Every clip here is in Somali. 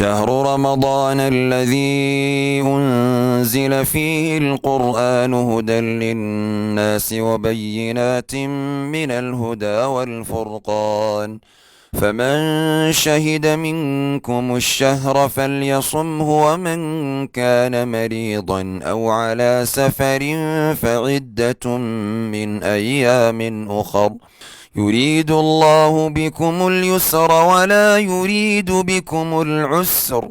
شهر رمضان الذي أنزل فيه القرآن هدى للناس وبينات من الهدى والفرقان فمن شهد منكم الشهر فليصمه ومن كان مريضا أو على سفر فعدة من أيام أخر يريد الله بكم اليسر ولا يريد بكم العسر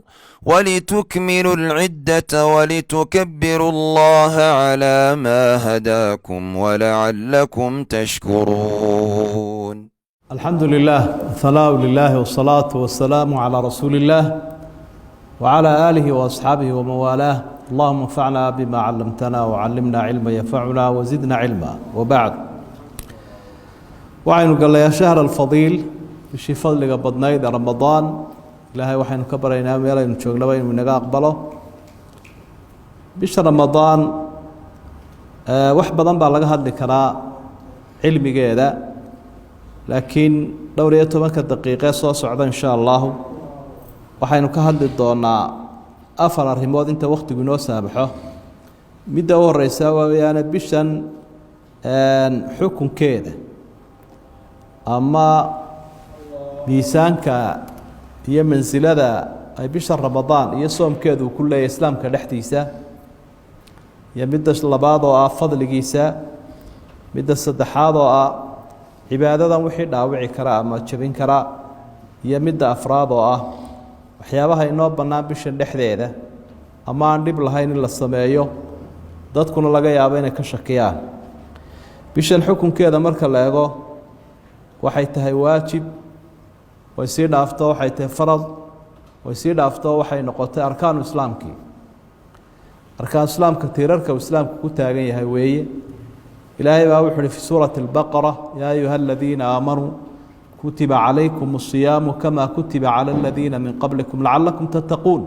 ولتكملوا العدة ولتكبروا الله على ما هداكم ولعلكم تشكرون. الحمد لله والثناء لله والصلاة والسلام على رسول الله وعلى آله وأصحابه ومن والاه. اللهم انفعنا بما علمتنا وعلمنا علما ينفعنا وزدنا علما. وبعد، waxaynu galayaa shahr alfadiil, bishii fadliga badnayd ee ramadaan. ilaahay waxaynu ka baraynaa meelaynu joognaba inuu inaga aqbalo. bisha ramadaan wax badan baa laga hadli karaa cilmigeeda, laakiin dhowr iyo tobanka daqiiqe soo socda insha allahu waxaynu ka hadli doonaa afar arrimood inta wakhtigu inoo saamaxo. midda u horeysa wayaana bishan xukunkeeda ama miisaanka iyo mansilada ay bisha ramadaan iyo soomkeedu ku leeyahay islaamka dhexdiisa, iyo midda labaad oo ah fadligiisa, midda saddexaad oo ah cibaadadan wixii dhaawici kara ama jabin kara, iyo midda afraad oo ah waxyaabaha inoo bannaan bishan dhexdeeda ama aan dhib lahayn in la sameeyo dadkuna laga yaabo inay ka shakiyaan. bishan xukunkeeda marka la eego waxay tahay waajib, way sii dhaafto waxay tahay farad, way sii dhaafto waxay noqotay arkaanu islaamkii. arkaan islaamka tiirarka uu islaamku ku taagan yahay weeye. ilaahay baa wuxuu fi suurati albaqara: yaa ayuha aladiina aamanuu kutiba calaykum asiyaamu kamaa kutiba cala aladiina min qablikum lacalakum tattaquun.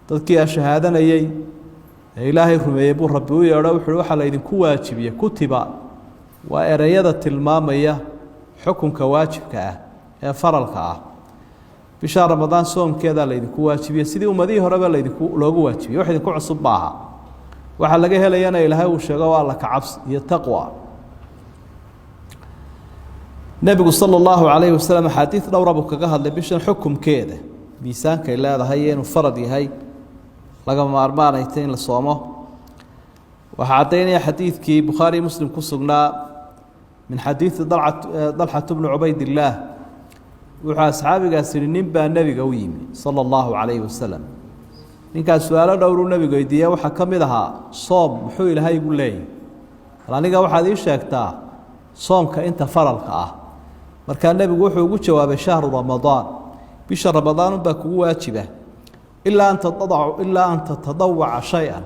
dadkii shahaadanayey ee ilaahay rumeeyey buu rabbi u yeedho wuxuu waxaa laydinku waajibiyey. kutiba waa ereyada tilmaamaya xukunka waajibka ah ee faralka ah. bisha ramadaan soomkeeda laydinku waajibiyey sidii ummadihii horeba loogu waajibiyey. wax idinku cusub maaha. waxaa laga helayana ilaahay uu sheego waa alla ka cabsi iyo taqwa. nebigu sala allahu calayhi wasalam axaadiid dhowra buu kaga hadlay bishan xukumkeeda, miisaankay leedahay iyo inuu farad yahay, lagama maarmaanayta in la soomo. waxaa caddaynaya xadiidkii bukhaari muslim ku sugnaa min xadiidi dalxat bni cubaydillaah. wuxuu asxaabigaas yihi nin baa nebiga u yimi sala allahu calayhi wasalam. ninkaas su-aalo dhowruu nebigu weydiiye waxaa ka mid ahaa soom muxuu ilaahay igu leeyahy, bal aniga waxaad ii sheegtaa soomka inta faralka ah. markaa nebigu wuxuu ugu jawaabay shahru ramadaan, bisha ramadaan unbaa kugu waajiba ilaa an tatadawaca shay-an,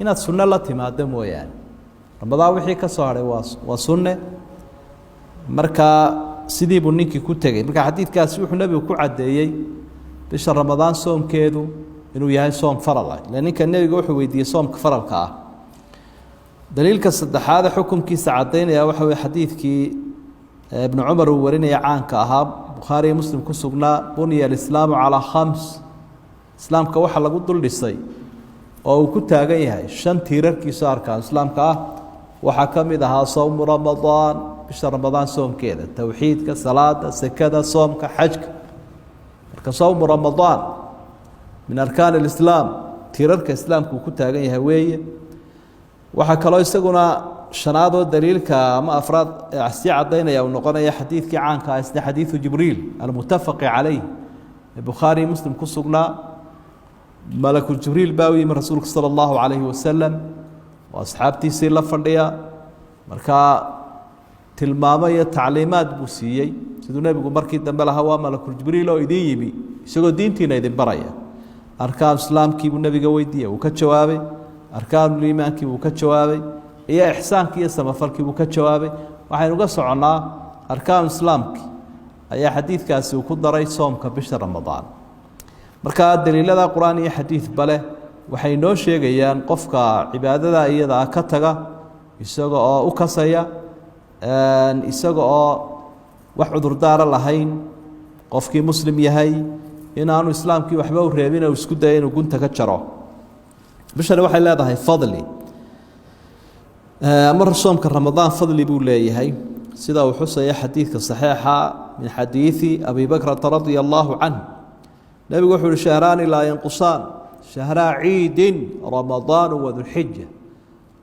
inaad sunno la timaado mooyaane. ramadaan wixii ka soo hadhay waa sunne. markaa sidii buu ninkii ku tegey. marka xadiidkaasi wuxuu nebigu ku caddeeyey bisha ramadaan soomkeedu inuu yahay soom faral ah. ila ninka nebiga wuxuu weydiiyey soomka faralka ah. daliilka saddexaad ee xukunkiisa caddaynaya waxa weye xadiidkii ibnu cumar uu warinaya caanka ahaa, bukhaari iyo muslim ku sugnaa: bunya alislaamu calaa khams. islaamka waxa lagu dul dhisay oo uu ku taagan yahay 5 tiirarkiisa arkaan islaamka ah. waxaa ka mid ahaa sowmu ramadaan, bisha ramadaan soomkeeda, towxiidka, salaada, sekada, soomka, xajka. marka sowmu ramadaan min arkaan alislaam, tiirarka islaamku uu ku taagan yahay weeye. waxaa kaloo isaguna shanaadoo daliilka ama afraad sii caddaynaya uu noqonaya xadiidkii caanka ah isna xadiidu jibriil almutafaqi calayh ee bukhaari muslim ku sugnaa. malakul jibriil baa u yimi rasuulka sala allahu calayhi wasalam oo asxaabtiisii la fadhiya. markaa tilmaamo iyo tacliimaad buu siiyey, siduu nebigu markii dambe lahaa waa malakul jibriil oo idin yimi isagoo diintiina idin baraya. arkaan islaamkii buu nebiga weydiiyey, uu ka jawaabay. arkaanuliimaankii buu ka jawaabay, iyo ixsaankii iyo samafalkii buu ka jawaabay. waxaynu uga soconnaa arkaanu islaamkii ayaa xadiidkaasi uu ku daray soomka bisha ramadaan. markaa daliilada qur-aan iyo xadiidba leh waxay noo sheegayaan qofka cibaadada iyada ka taga isaga oo u kasaya, isaga oo wax cudurdaara lahayn, qofkii muslim yahay, inaanu islaamkii waxba u reebin oo isku dayay inuu gunta ka jaro bishani waxay leedahay fadli amar soomka ramadaan fadli buu leeyahay sida uu xusaya xadiidka saxiixa min xadiisi abi bakr radiyallahu anhu nabigu wuxuu shahraani la yanqusaan shahra ciid ramadaan wa dhulhijja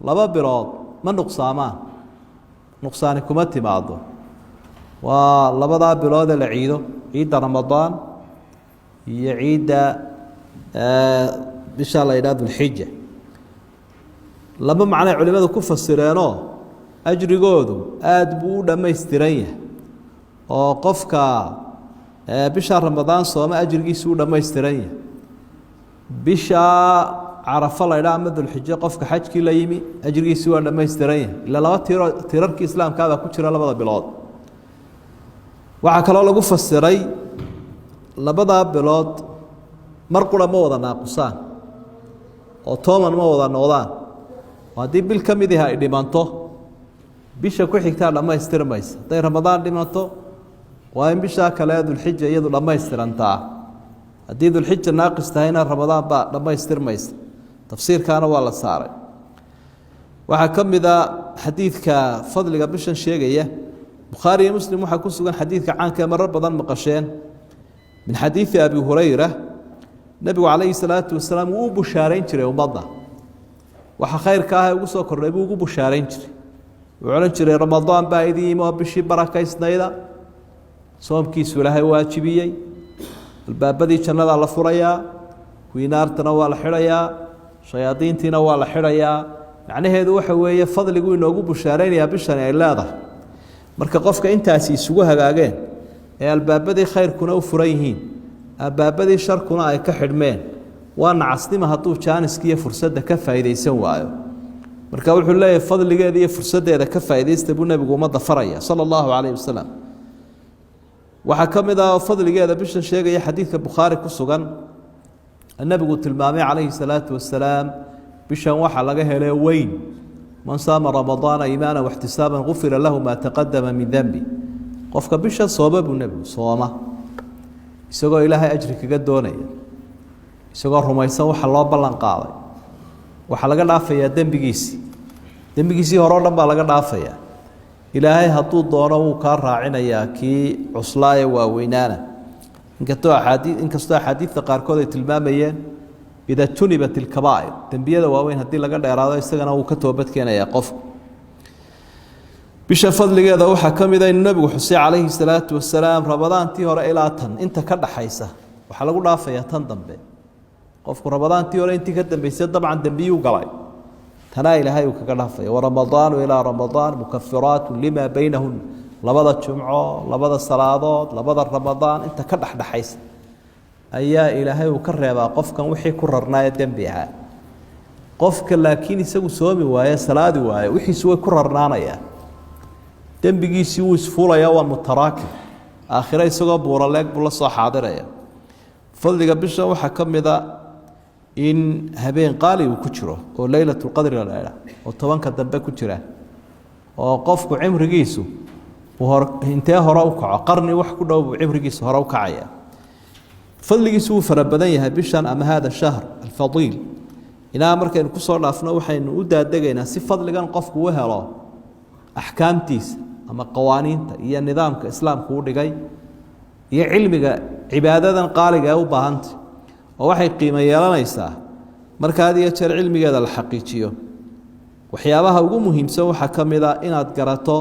laba bilood ma nuqsaamaan nuqsaani kuma timaado waa labada bilood la ciido ciida ramadaan iyo ciida bisha la yiraahdo dhulhijja laba macna culimadu ku fasireeno ajrigoodu aad buu u dhameystiran yahay oo qofka bisha ramadaan sooma ajrigiisu u dhameystiran yahay bisha carafa la yiraahdo ama dhulhijja qofka xajkii la yimi ajrigiisu waa dhameystiran yahay ila laba tirarkii islaamka ku jira labada bilood waxa kale oo lagu fasiray labada bilood mar qura ma wada naaqusaan oo tooman ma wada noqdaan hadii bil kamid ah ay dhimanto bisha ku xigta dhamaystirmaysa haday ramadaan dhimanto waa in bisha kale dhulhijja iyadu dhamaystirantaa hadii dhulhijja naaqis tahayna ramadaan ba dhamaystirmaysa tafsiirkaana waa la saaray waxa kamida xadiidka fadliga bishan sheegaya bukhari iyo muslim waxa ku sugan xadiidka caanka marar badan maqasheen min xadiisi abi hurayra nabigu calayhi salaatu wasalaam uu bushaareyn jiray ummadda waxa khayrka ah ugu soo kordhay buu ugu bushaareyn jiray wuxuu oran jiray ramadaan baa idin oo bishii barakaysnayda soomkiisu ilaahay waajibiyay albaabadii jannada la furayaa wiinaartana waa la xirayaa shayaadiintiina waa la xirayaa macnaheedu waxa weeye fadligu inoogu bushaareynaya bishan ay leedahay marka qofka intaasi isugu hagaageen ee albaabadii khayrkuna u furan yihiin albaabadii sharkuna ay ka xidhmeen waa nacasnimo hadduu jaaniskiiyo fursadda ka faa'iidaysan waayo marka wuxuu leeyahay fadligeeda iyo fursaddeeda ka faa'iidaysta buu nabigu ummadda faraya sala allahu calayhi wasalam waxaa ka mid ah fadligeeda bishan sheegaya xadiidka bukhaari ku sugan nabigu tilmaamay calayhi salaatu wasalaam bishan waxaa laga helay weyn man saama ramadaana iimaanan waxtisaaban gufira lahu maa taqadama min dembi qofka bisha sooma buu nabigu sooma isagoo ilaahay ajri kaga doonaya isagoo rumaysan waxa loo ballan qaaday waxa laga dhaafayaa dembigiisii hore oo dhan baa laga dhaafayaa ilaahay hadduu doono wuu kaa raacinayaa kii cuslaaye waaweynaana inkastoo axaadiidta qaarkood ay tilmaamayeen ida tunibat ilkabaa'ir dembiyada waaweyn haddii laga dheeraado isagana wuu ka toobadkeenayaa qofku bisha fadligeeda waxaa ka mid ah inuu nabigu xusay calayhi salaatu wasalaam ramadaantii hore ilaa tan inta ka dhaxaysa waxaa lagu dhaafayaa tan dambe qofku ramadaantii hore intii ka dambeysay dabcan dembiyuu galay tanaa ilaahay uu kaga dhaafaya waramadaanu ilaa ramadaan mukafiraatu lima baynahun labada jumco labada salaadood labada ramadaan inta ka dhexdhexaysa ayaa ilaahay uu ka reebaa qofkan wixii ku rarnaaya dembi ahaa qofka laakiin isagu soomi waaye salaadi waaye wixiisu way ku rarnaanayaan dembigiisii wuu isfuulayaa waa mutaraakib aakhire isagoo buuraleeg buu la soo xaadiraya fadliga bisha waxaa ka mid a in habeen qaali uu ku jiro oo laylatulqadri la idhaah oo tobanka dambe ku jira oo qofku cimrigiisu intee hore u kaco qarni wax ku dhow buu cimrigiisu hore u kacaya fadligiisu wuu fara badan yahay bishan ama hada shahr alfadiil ilaa markaynu ku soo dhaafno waxaynu u daadegaynaa si fadligan qofku u helo axkaamtiisa ama qawaaniinta iyo nidaamka islaamku u dhigay iyo cilmiga cibaadadan qaaliga ee u baahantay oo waxay qiimo yeelanaysaa marka had iyo jeer cilmigeeda la xaqiijiyo waxyaabaha ugu muhiimsan waxaa ka mid ah inaad garato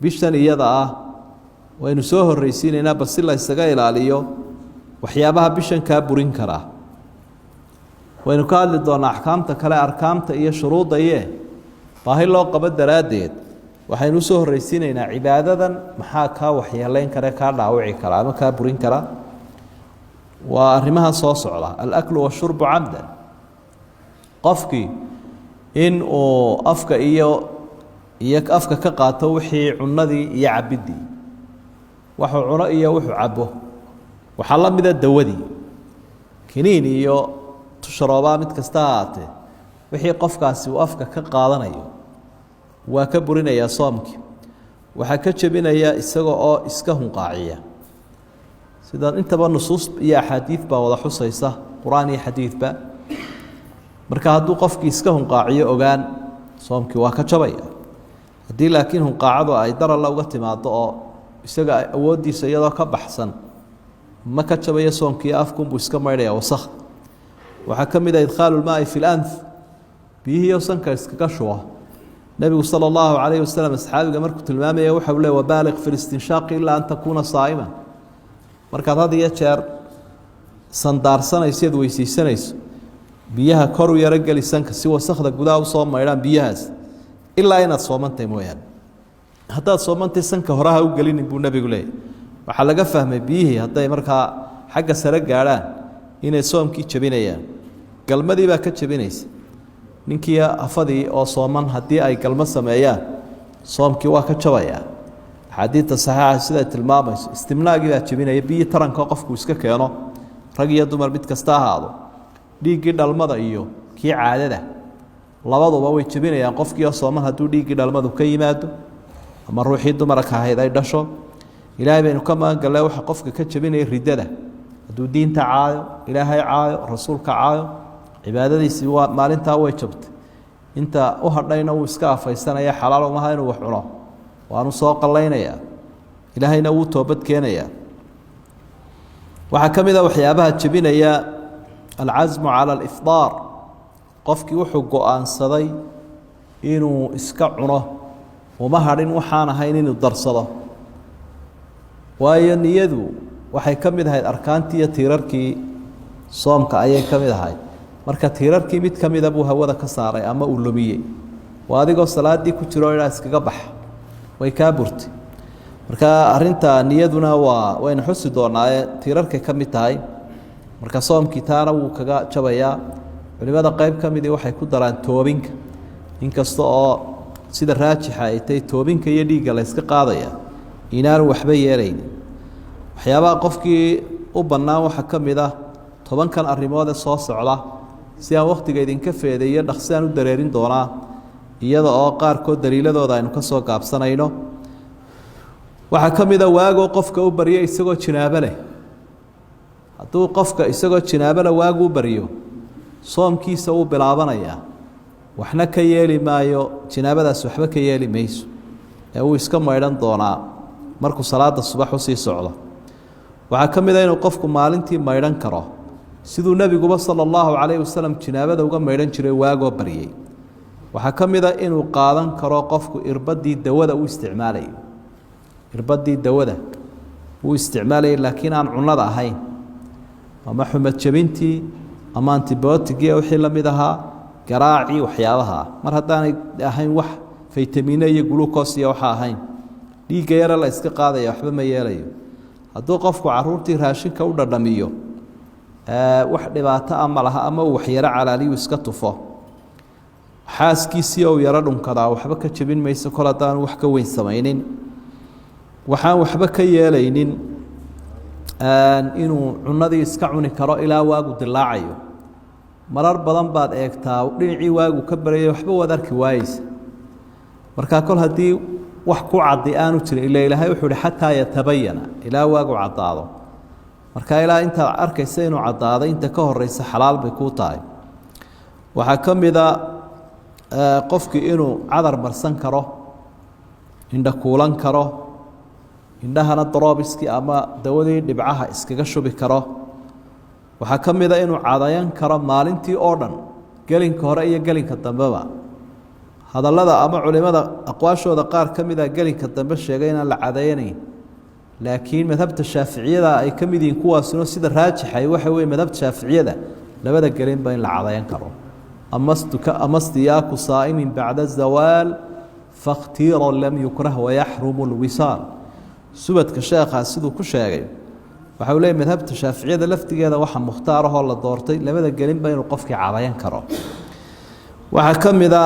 bishan iyada ah waynu soo horreysiinaynaa bal si la isaga ilaaliyo waxyaabaha bishan kaa burin karaa waynu ka hadli doonaa axkaamta kale arkaamta iyo shuruudda iyo baahi loo qabo daraaddeed waxaynu usoo horreysiinaynaa cibaadadan maxaa kaa waxyeeleyn kare kaa dhaawici karaa ama kaa burin karaa waa arrimaha soo socda alaklu washurbu camdan qofkii in uu afka iyo afka ka qaato wixii cunadii iyo cabiddii wuxuu cuno iyo wuxuu cabo waxaa la mida dawadii kiniin iyo tusharoobaa mid kasta ahaatee wixii qofkaasi uu afka ka qaadanayo waa ka burinayaa soomkii waxaa ka jebinayaa isaga oo iska hunqaaciya sida intaba nusuus iyo axaadiid baa wada xusaysa quraan iyo xadiidba marka hadduu qofkii iska hunqaaciyo ogaan soomkii waa ka jabaya haddii laakiin hunqaacadu ay daralla uga timaado oo isaga awooddiisa iyadoo ka baxsan ma ka jabaya soomkii afkunbuu iska maydhaya wasakh waxaa ka mid ah idkhaalu lmaa'i fi lanf biyihii sanka iskaga shuba nebigu sala allahu calayhi wasalam asxaabiga markuu tilmaamaya waxau leey wabaaliq fi listinshaaqi ilaa an takuuna saa'iman markaad had iyo jeer sandaarsanayso eed weysaysanayso biyaha kor u yaro geli sanka si wasakhda gudaha usoo maydhaan biyahaas ilaa inaad soomantahay mooyaane haddaad soomantahay sanka horaha u gelinin buu nebigu leeyay waxaa laga fahmay biyihii hadday markaa xagga sare gaadhaan inay soomkii jebinayaan galmadii baa ka jebinaysa ninkii afadii oo sooman haddii ay galmo sameeyaan soomkii waa ka jabayaa axaadiidta saxiixa siday tilmaamayso istimnaagii baa jebinaya biyii taranka qofku iska keeno rag iyo dumar mid kasta ahaado dhiiggii dhalmada iyo kii caadada labaduba way jebinayaan qofkii oo sooman hadduu dhiiggii dhalmadu ka yimaado ama ruuxii dumarka ahayd ay dhasho ilaahay baynu ka magan galle waxa qofka ka jebinaya riddada hadduu diinta caayo ilaahay caayo rasuulka caayo cibaadadiisii waa maalintaa way jabtay inta u hadhayna wuu iska afaysanaya xalaal umaha inuu wax cuno waanu soo qallaynayaa ilaahayna wuu toobad keenayaa waxaa ka mid a waxyaabaha jebinaya alcasmu cala alifdaar qofkii wuxuu go-aansaday inuu iska cuno uma hadhin waxaan ahayn inuu darsado waayo niyadu waxay ka mid ahayd arkaantii iyo tiirarkii soomka ayay ka mid ahayd marka tiirarkii mid ka mida buu hawada ka saaray ama uu lumiyey waa adigoo salaaddii ku jiro inaa iskaga bax way kaa burtay marka arinta niyaduna waynu xusi doonaaye tiirarkay ka mid tahay marka soomkii taana wuu kaga jabayaa culimada qayb ka midii waxay ku daraan toobinka inkasta oo sida raajixa ay tahay toobinka iyo dhiigga la yska qaadaya inaanu waxba yeelaynin waxyaabaha qofkii u bannaan waxaa ka mid ah 10kan arrimoodee soo socda si aan wakhtiga idinka feedeeyo dhaqsi aan u dareerin doonaa iyada oo qaarkood daliiladooda aynu ka soo gaabsanayno waxaa ka mid a waagoo qofka u baryo isagoo jinaabo leh hadduu qofka isagoo jinaabo leh waagu u baryo soomkiisa wuu bilaabanayaa waxna ka yeeli maayo jinaabadaas waxba ka yeeli mayso ee wuu iska maydhan doonaa markuu salaada subax u sii socdo waxaa ka mid a inuu qofku maalintii maydhan karo siduu nebiguba sala allahu calayhi wasalam jinaabada uga maydhan jiray waagoo baryey waxaa ka mid a inuu qaadan karo qofku irbadii dawada u isticmaalayo irbadii dawada uu isticmaalayay laakiin aan cunnada ahayn ama xumad jabintii ama antibiotigiya wixii la mid ahaa garaacii waxyaabaha mar haddaanay ahayn wax faytamiino iyo glucos iyo waxa ahayn dhiigga yare la iska qaadaya waxba ma yeelayo hadduu qofku caruurtii raashinka u dhadhamiyo wax dhibaato ama laha ama uu waxyaro calaaliyu iska tufo xaaskiisii ou yaro dhunkadaa waxba ka jebin mayso kol haddaanu wax ka weyn samaynin waxaan waxba ka yeelaynin inuu cunadii iska cuni karo ilaa waagu dilaacayo marar badan baad eegtaa dhinacii waagu ka baryay waxba waad arki waayeysa markaa kol haddii wax ku caddi aanu jirin ila ilaahay wuxuu ihi xataa yatabayana ilaa waagu caddaado marka ilaa intaad arkaysa inuu caddaaday inta ka horeysa xalaal bay kuu tahay waxaa ka mid a qofkii inuu cadar marsan karo indha kuulan karo indhahana daroobiskii ama dawadii dhibcaha iskaga shubi karo waxaa ka mid a inuu cadayan karo maalintii oo dhan gelinka hore iyo gelinka dambeba hadallada ama culimada aqwaashooda qaar ka mid a gelinka dambe sheegay inaan la cadayanayn laakiin madhabta shaaficiyada ay ka mid yihiin kuwaasino sida raajixay waxa weye madhabta shaaficiyada labada gelinba in la cadayan karo ama stiyaaku saa'imin bacda zawaal fakhtiira lam yukrah wayaxrumu lwisaal subadka sheekhaa siduu ku sheegay waxau leeyay madhabta shaaficiyada laftigeeda waxa mukhtaar ahoo la doortay labada gelinba inuu qofkii cadayan karo waxaa ka mid a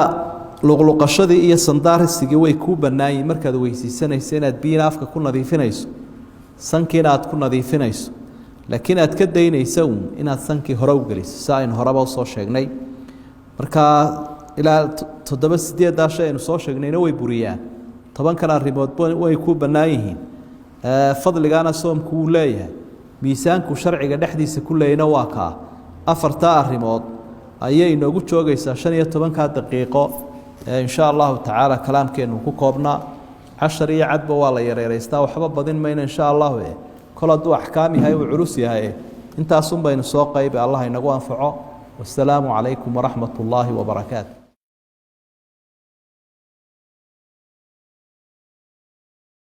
luqluqashadii iyo sandaarisigii way kuu bannaayiin markaad weysaysanayso inaad biyina afka ku nadiifinayso sankiina aad ku nadiifinayso laakiin aad ka daynaysa uun inaad sankii hore u geliso si aynu horeba usoo sheegnay markaa ilaa 7-8 shay aynu soo sheegnayna way buriyaan 10kan arrimoodba way kuu bannaan yihiin fadligaana soomku wuu leeyahay miisaanku sharciga dhexdiisa ku leeyna waa kaa afartaa arrimood ayay inoogu joogaysaa 15 daqiiqo ee insha allahu tacaala kalaamkeenu ku koobnaa 10 iyo cadba waa la yareereystaa waxba badin mayna insha allahu kol hadduu axkaam yahay uu culus yahay intaasun baynu soo qaybi allah inagu anfaco wassalaamu calaykum waraxmat ullaahi wabarakaatu